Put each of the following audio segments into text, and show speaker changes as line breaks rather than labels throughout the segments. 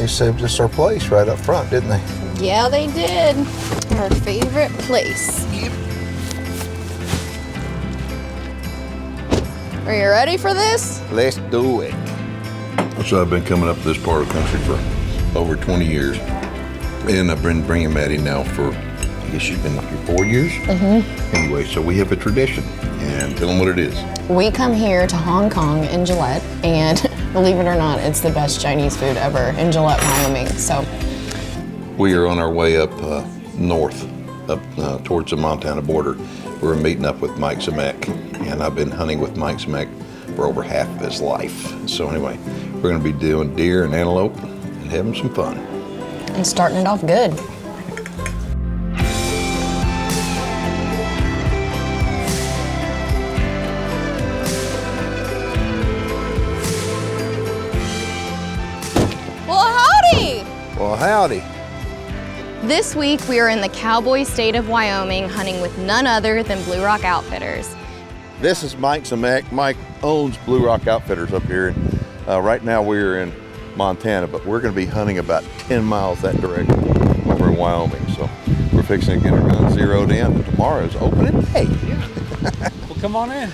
They saved us our place right up front, didn't they?
Yeah, they did. Our favorite place.
Yep.
Are you ready for this?
Let's do it. So I've been coming up to this part of the country for over 20 years. And I've been bringing Matti now for, I guess she's been up here 4 years? Mm-hmm. Anyway, so we have a tradition, and tell them what it is.
We come here to Hong Kong in Gillette, and believe it or not, it's the best Chinese food ever in Gillette, Wyoming. So
we are on our way up north, up towards the Montana border. We're meeting up with Mike Zemek, and I've been hunting with Mike Zemek for over half of his life. So anyway, we're gonna be doing deer and antelope and having some fun.
And starting it off good. Well, howdy!
Well, howdy.
This week we are in the cowboy state of Wyoming hunting with none other than Blue Rock Outfitters.
This is Mike Zemek. Mike owns Blue Rock Outfitters up here. Right now we're in Montana, but we're gonna be hunting about 10 miles that direction over in Wyoming. So we're fixing to get our gun zeroed in. Tomorrow's opening day.
Well, come on in.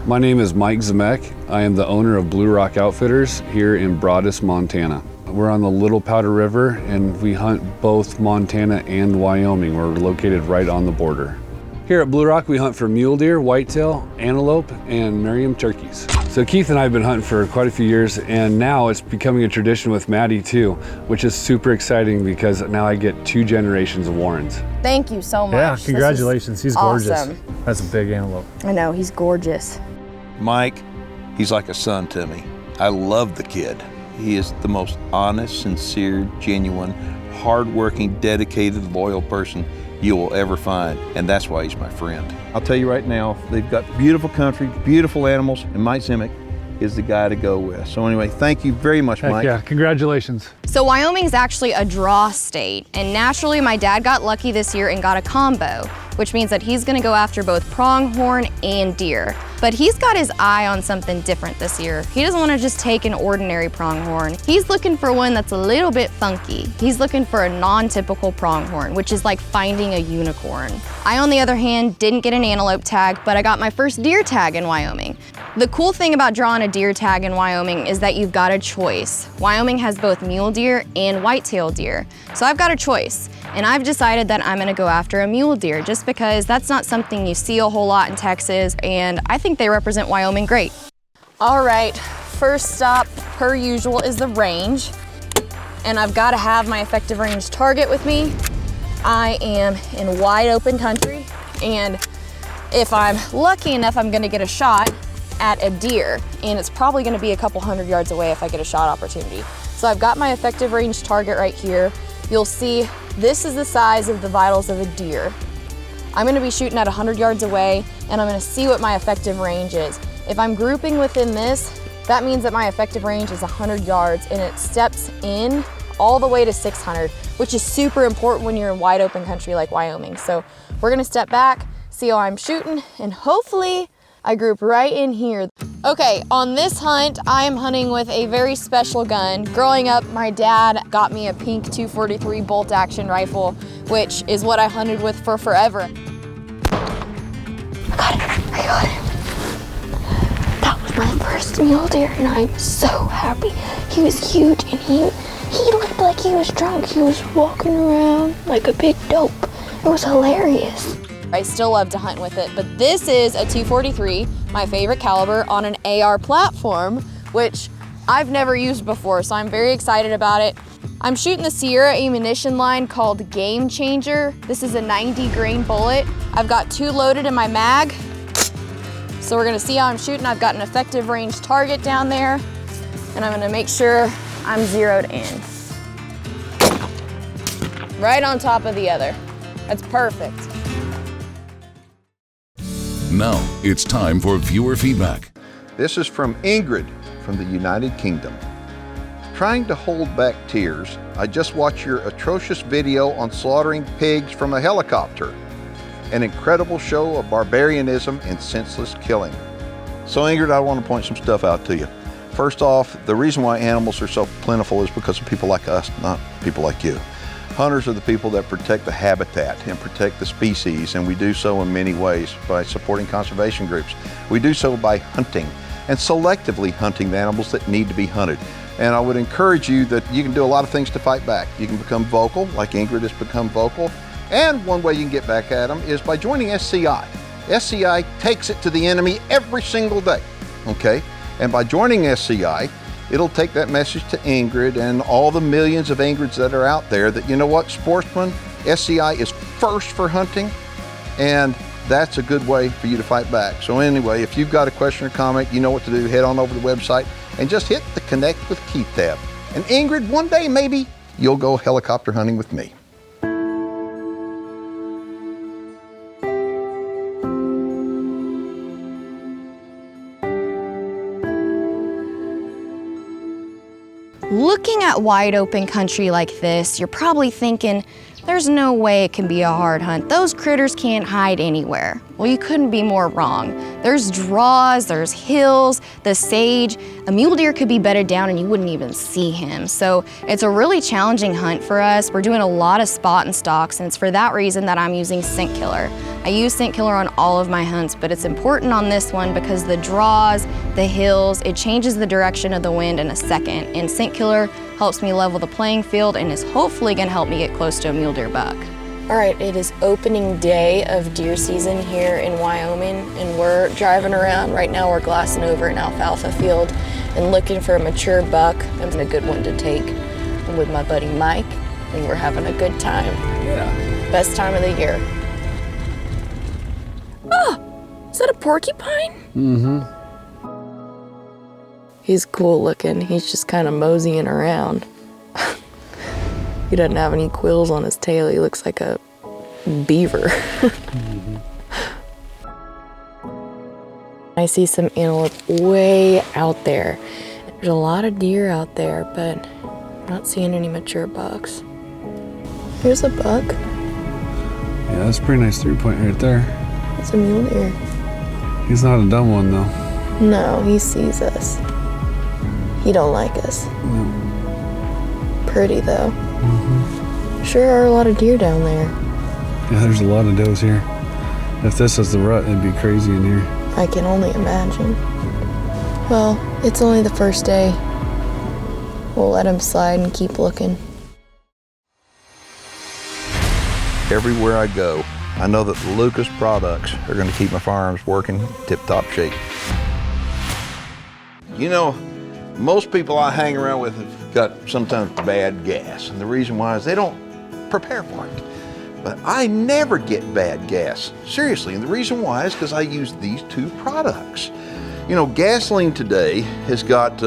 My name is Mike Zemek. I am the owner of Blue Rock Outfitters here in Broadus, Montana. We're on the Little Powder River and we hunt both Montana and Wyoming. We're located right on the border. Here at Blue Rock, we hunt for mule deer, whitetail, antelope, and Merriam turkeys. So Keith and I have been hunting for quite a few years, and now it's becoming a tradition with Matti too, which is super exciting because now I get 2 generations of Warrens.
Thank you so much.
Yeah, congratulations. He's gorgeous.
Awesome.
That's a big antelope.
I know, he's gorgeous.
Mike, he's like a son to me. I love the kid. He is the most honest, sincere, genuine, hardworking, dedicated, loyal person you will ever find, and that's why he's my friend. I'll tell you right now, they've got beautiful country, beautiful animals, and Mike Zemek is the guy to go with. So anyway, thank you very much, Mike.
Yeah, congratulations.
So Wyoming's actually a draw state, and naturally my dad got lucky this year and got a combo, which means that he's gonna go after both pronghorn and deer. But he's got his eye on something different this year. He doesn't wanna just take an ordinary pronghorn. He's looking for one that's a little bit funky. He's looking for a non-typical pronghorn, which is like finding a unicorn. I, on the other hand, didn't get an antelope tag, but I got my first deer tag in Wyoming. The cool thing about drawing a deer tag in Wyoming is that you've got a choice. Wyoming has both mule deer and whitetail deer. So I've got a choice, and I've decided that I'm gonna go after a mule deer just because that's not something you see a whole lot in Texas, and I think they represent Wyoming great. All right, first stop, per usual, is the range. And I've gotta have my effective range target with me. I am in wide open country, and if I'm lucky enough, I'm gonna get a shot at a deer, and it's probably gonna be a couple 100 yards away if I get a shot opportunity. So I've got my effective range target right here. You'll see this is the size of the vitals of a deer. I'm gonna be shooting at 100 yards away, and I'm gonna see what my effective range is. If I'm grouping within this, that means that my effective range is 100 yards, and it steps in all the way to 600, which is super important when you're in wide open country like Wyoming. So we're gonna step back, see how I'm shooting, and hopefully I group right in here. Okay, on this hunt, I am hunting with a very special gun. Growing up, my dad got me a pink 243 bolt action rifle, which is what I hunted with for forever. I got him. That was my first mule deer, and I'm so happy. He was huge, and he looked like he was drunk. He was walking around like a big dope. It was hilarious. I still love to hunt with it, but this is a 243, my favorite caliber, on an AR platform, which I've never used before, so I'm very excited about it. I'm shooting the Sierra ammunition line called Game Changer. This is a 90 grain bullet. I've got 2 loaded in my mag, so we're gonna see how I'm shooting. I've got an effective range target down there, and I'm gonna make sure I'm zeroed in. Right on top of the other. That's perfect.
Now it's time for viewer feedback.
This is from Ingrid from the United Kingdom. Trying to hold back tears, I just watched your atrocious video on slaughtering pigs from a helicopter. An incredible show of barbarianism and senseless killing. So Ingrid, I want to point some stuff out to you. First off, the reason why animals are so plentiful is because of people like us, not people like you. Hunters are the people that protect the habitat and protect the species, and we do so in many ways by supporting conservation groups. We do so by hunting and selectively hunting the animals that need to be hunted. And I would encourage you that you can do a lot of things to fight back. You can become vocal, like Ingrid has become vocal, and one way you can get back at them is by joining SCI. SCI takes it to the enemy every single day, okay? And by joining SCI, it'll take that message to Ingrid and all the millions of Ingrids that are out there that, you know what, sportsmen, SCI is first for hunting, and that's a good way for you to fight back. So anyway, if you've got a question or comment, you know what to do. Head on over to the website and just hit the Connect with Keith tab. And Ingrid, one day maybe you'll go helicopter hunting with me.
Looking at wide open country like this, you're probably thinking, there's no way it can be a hard hunt. Those critters can't hide anywhere. Well, you couldn't be more wrong. There's draws, there's hills, the sage. A mule deer could be bedded down and you wouldn't even see him. So it's a really challenging hunt for us. We're doing a lot of spot and stalks, and it's for that reason that I'm using scent killer. I use scent killer on all of my hunts, but it's important on this one because the draws, the hills, it changes the direction of the wind in a second, and scent killer helps me level the playing field and is hopefully gonna help me get close to a mule deer buck. All right, it is opening day of deer season here in Wyoming, and we're driving around. Right now we're glassing over an alfalfa field and looking for a mature buck. That's a good one to take. I'm with my buddy Mike, and we're having a good time.
Yeah.
Best time of the year. Oh, is that a porcupine?
Mm-hmm.
He's cool looking. He's just kind of moseying around. He doesn't have any quills on his tail. He looks like a beaver.
Mm-hmm.
I see some antelope way out there. There's a lot of deer out there, but I'm not seeing any mature bucks. Here's a buck.
Yeah, that's a pretty nice 3-point right there.
It's a mule deer.
He's not a dumb one though.
No, he sees us. He don't like us.
No.
Pretty though.
Mm-hmm.
Sure are a lot of deer down there.
Yeah, there's a lot of does here. If this was the rut, it'd be crazy in here.
I can only imagine. Well, it's only the first day. We'll let him slide and keep looking.
Everywhere I go, I know that the Lucas products are going to keep my firearms working tip-top shape. You know, most people I hang around with have got sometimes bad gas, and the reason why is they don't prepare for it. But I never get bad gas, seriously, and the reason why is because I use these two products. You know, gasoline today has got,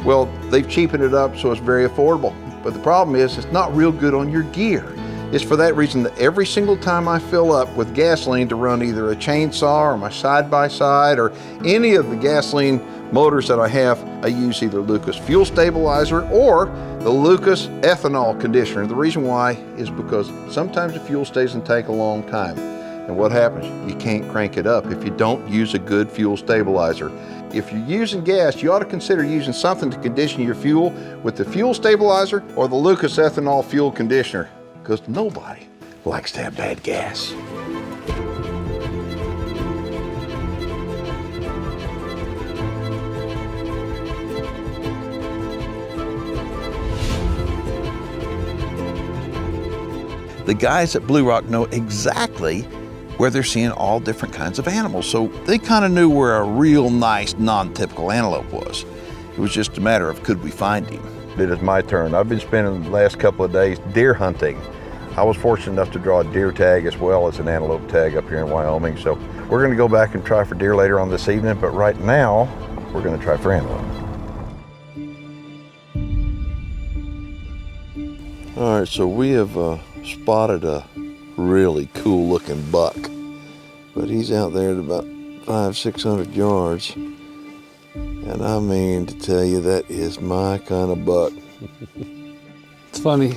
well, they've cheapened it up so it's very affordable, but the problem is it's not real good on your gear. It's for that reason that every single time I fill up with gasoline to run either a chainsaw or my side-by-side or any of the gasoline motors that I have, I use either Lucas fuel stabilizer or the Lucas ethanol conditioner. The reason why is because sometimes the fuel stays in the tank a long time. And what happens? You can't crank it up if you don't use a good fuel stabilizer. If you're using gas, you ought to consider using something to condition your fuel with the fuel stabilizer or the Lucas ethanol fuel conditioner, because nobody likes to have bad gas. The guys at Blue Rock know exactly where they're seeing all different kinds of animals, so they kind of knew where a real nice, non-typical antelope was. It was just a matter of could we find him. It is my turn. I've been spending the last couple of days deer hunting. I was fortunate enough to draw a deer tag as well as an antelope tag up here in Wyoming, so we're going to go back and try for deer later on this evening, but right now we're going to try for antelope. All right, so we have spotted a really cool looking buck, but he's out there at about 500-600 yards, and I mean to tell you, that is my kind of buck.
It's funny.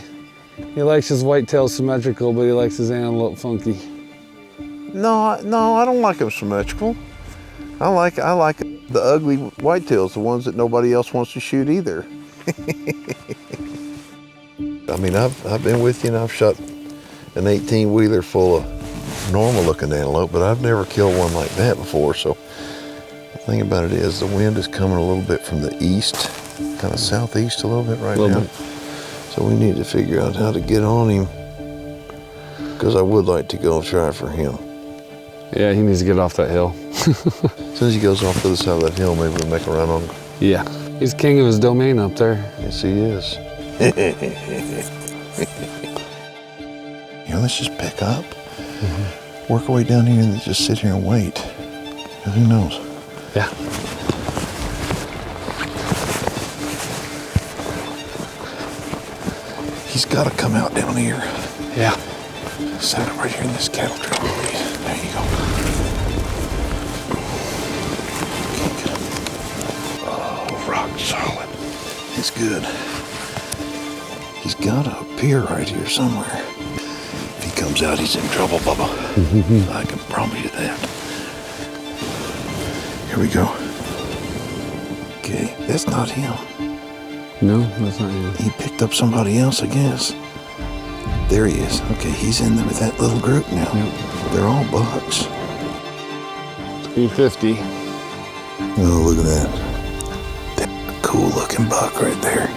He likes his whitetail symmetrical, but he likes his antelope funky.
No, I don't like him symmetrical. I like it The ugly whitetails, the ones that nobody else wants to shoot either.
I mean, I've been with you and I've shot an 18-wheeler full of normal looking antelope, but I've never killed one like that before. So the thing about it is the wind is coming a little bit from the east, kind of southeast a little bit right now. So we need to figure out how to get on him, because I would like to go try for him.
Yeah, he needs to get off that hill.
As soon as he goes off to the side of that hill, maybe we'll make a run on him.
Yeah, he's king of his domain up there.
Yes, he is. Let's just pick up, work our way down here, and then just sit here and wait. Who knows?
Yeah.
He's got to come out down here.
Yeah.
Set him right here in this cattle trail, please. There you go. Okay, good. Oh, rock solid. It's good. He's got to appear right here somewhere. If he comes out, he's in trouble, Bubba. I can promise you that. Here we go. Okay, that's not him.
No, that's not him.
He picked up somebody else, I guess. There he is. Okay, he's in there with that little group now. Yep. They're all bucks.
350.
Oh, look at that. That's a cool looking buck right there.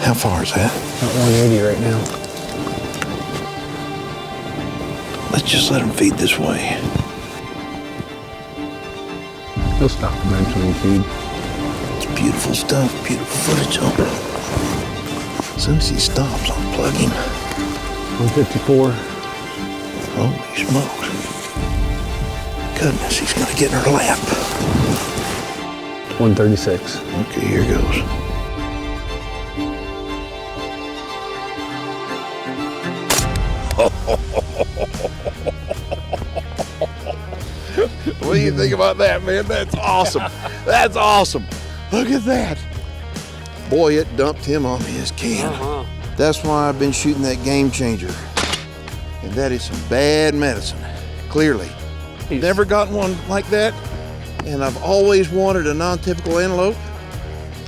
How far is that?
About 180 right now.
Let's just let him feed this way.
He'll stop eventually and feed.
It's beautiful stuff, beautiful footage of it. As soon as he stops, I'll plug him.
154.
Holy smokes. Goodness, he's gonna get in her lap.
136.
Okay, here goes.
What do you think about that, man? That's awesome. That's awesome. Look at that.
Boy, it dumped him on his can.
That's why I've been shooting that game changer. And that is some bad medicine, clearly. Never gotten one like that. And I've always wanted a non-typical antelope.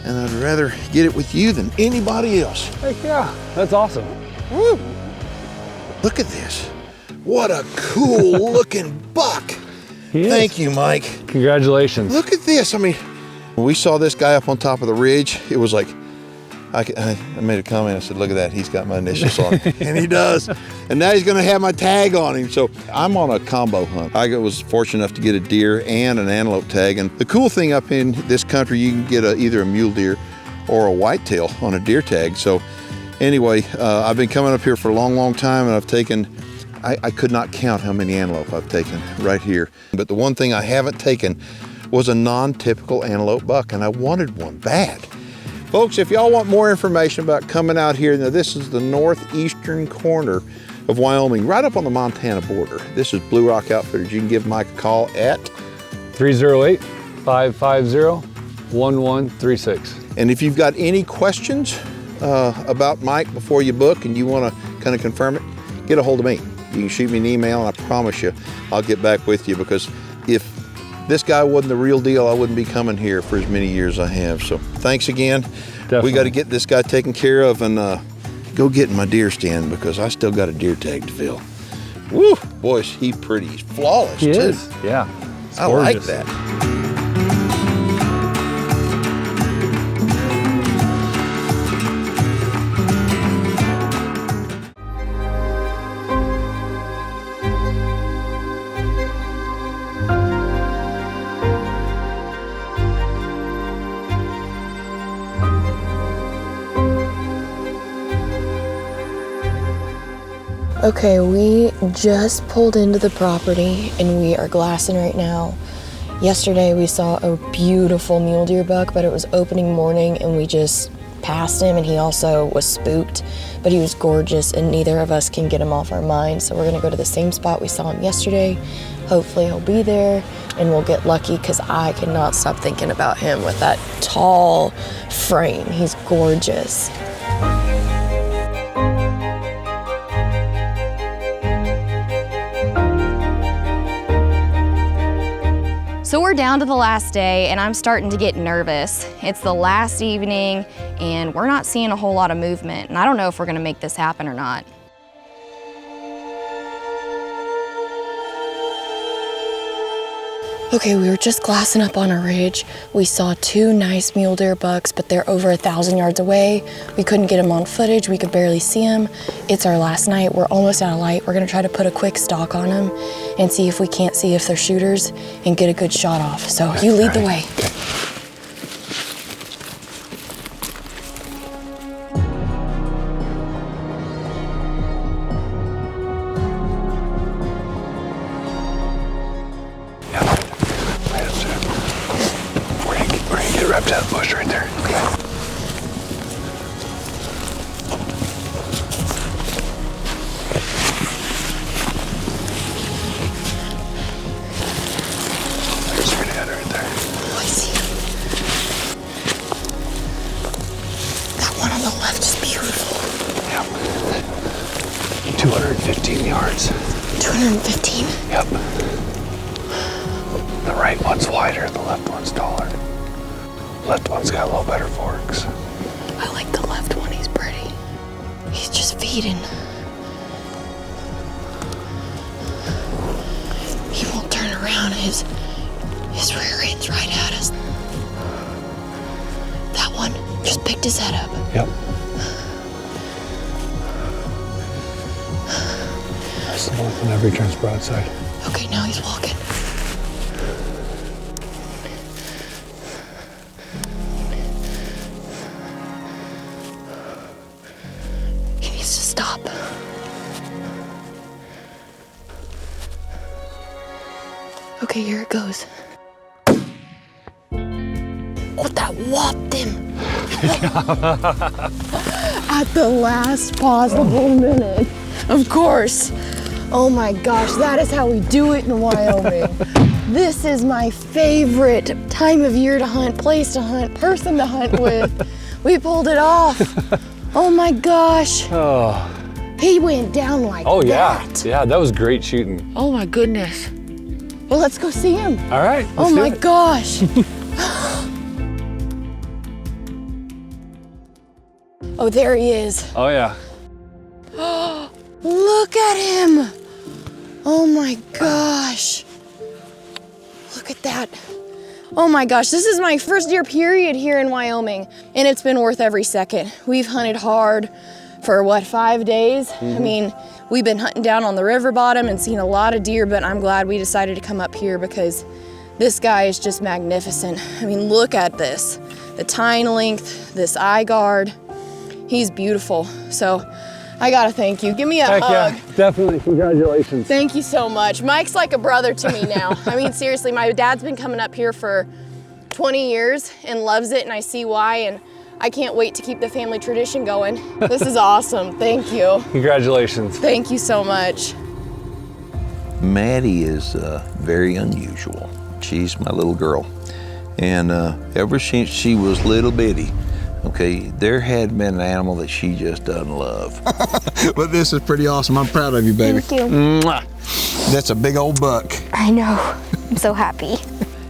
And I'd rather get it with you than anybody else.
Heck yeah, that's awesome.
Woo! Look at this. What a cool looking buck. Thank you, Mike.
Congratulations.
Look at this. I mean, when we saw this guy up on top of the ridge, it was like, I made a comment. I said, look at that. He's got my initials on him. And he does. And now he's going to have my tag on him. So I'm on a combo hunt. I was fortunate enough to get a deer and an antelope tag. And the cool thing up in this country, you can get either a mule deer or a whitetail on a deer tag. So anyway, I've been coming up here for a long, long time, and I've taken, I could not count how many antelope I've taken right here. But the one thing I haven't taken was a non-typical antelope buck, and I wanted one bad. Folks, if y'all want more information about coming out here, now this is the northeastern corner of Wyoming, right up on the Montana border. This is Blue Rock Outfitters. You can give Mike a call at
308-550-1136.
And if you've got any questions about Mike before you book and you want to kind of confirm it, get a hold of me. You can shoot me an email, and I promise you I'll get back with you, because if this guy wasn't the real deal, I wouldn't be coming here for as many years as I have. So thanks again.
Definitely.
We got to get this guy taken care of and go get in my deer stand, because I still got a deer tag to fill. Woo, boy, is he pretty. He's flawless,
He
too.
is, yeah. It's
I like
gorgeous.
that.
Okay, we just pulled into the property and we are glassing right now. Yesterday we saw a beautiful mule deer buck, but it was opening morning and we just passed him, and he also was spooked, but he was gorgeous and neither of us can get him off our mind. So we're gonna go to the same spot we saw him yesterday. Hopefully he'll be there and we'll get lucky, because I cannot stop thinking about him with that tall frame. He's gorgeous.
So we're down to the last day and I'm starting to get nervous. It's the last evening and we're not seeing a whole lot of movement, and I don't know if we're gonna make this happen or not.
Okay, we were just glassing up on a ridge. We saw 2 nice mule deer bucks, but they're over 1,000 yards away. We couldn't get them on footage. We could barely see them. It's our last night. We're almost out of light. We're gonna try to put a quick stalk on them and see if we can't see if they're shooters and get a good shot off. So you lead the way.
Wrapped that bush right there. Okay. There's your dad right there.
Oh, I see him. That one on the left is beautiful.
Yep. 215 yards.
215?
Yep. The right one's wider, the left one's taller. Left one's got a little better forks.
I like the left one, he's pretty. He's just feeding. He won't turn around, his rear end's right at us. That one just picked his head up.
Yep. That's the one that never turns broadside.
Okay, now he's walking. Stop. Okay, here it goes. Oh, that whopped him. At the last possible minute. Of course. Oh my gosh, that is how we do it in Wyoming. This is my favorite time of year to hunt, place to hunt, person to hunt with. We pulled it off. Oh my gosh.
Oh.
He went down like that.
Oh yeah. Yeah, that was great shooting.
Oh my goodness. Well, let's go see him.
All right.
Oh my gosh. Oh, there he is.
Oh yeah.
Look at him. Oh my gosh. Look at that. Oh my gosh, this is my first year period here in Wyoming, and it's been worth every second. We've hunted hard for what, 5 days? I mean, we've been hunting down on the river bottom and seen a lot of deer, but I'm glad we decided to come up here because this guy is just magnificent. I mean, look at this. The tine length, this eye guard. He's beautiful. So I gotta thank you. Give me a hug.
Yeah, definitely, congratulations.
Thank you so much. Mike's like a brother to me now. I mean, seriously, my dad's been coming up here for 20 years and loves it, and I see why, and I can't wait to keep the family tradition going. This is awesome. Thank you.
Congratulations.
Thank you so much.
Matti is very unusual. She's my little girl. And ever since she was little bitty, okay, there had been an animal that she just doesn't love.
But this is pretty awesome. I'm proud of you, baby.
Thank you.
Mwah. That's a big old buck.
I know. I'm so happy.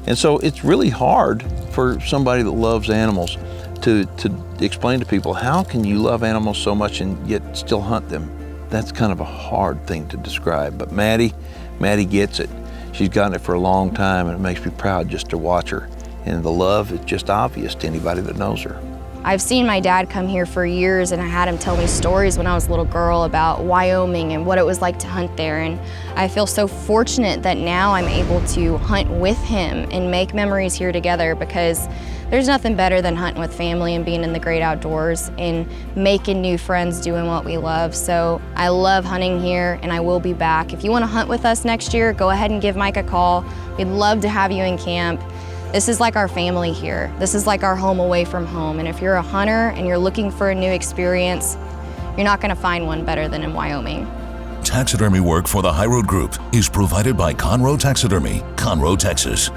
And so it's really hard for somebody that loves animals to explain to people, how can you love animals so much and yet still hunt them? That's kind of a hard thing to describe. But Matti gets it. She's gotten it for a long time, and it makes me proud just to watch her. And the love is just obvious to anybody that knows her.
I've seen my dad come here for years, and I had him tell me stories when I was a little girl about Wyoming and what it was like to hunt there. And I feel so fortunate that now I'm able to hunt with him and make memories here together, because there's nothing better than hunting with family and being in the great outdoors and making new friends doing what we love. So I love hunting here, and I will be back. If you want to hunt with us next year, go ahead and give Mike a call. We'd love to have you in camp. This is like our family here. This is like our home away from home. And if you're a hunter and you're looking for a new experience, you're not gonna find one better than in Wyoming.
Taxidermy work for the High Road Group is provided by Conroe Taxidermy, Conroe, Texas.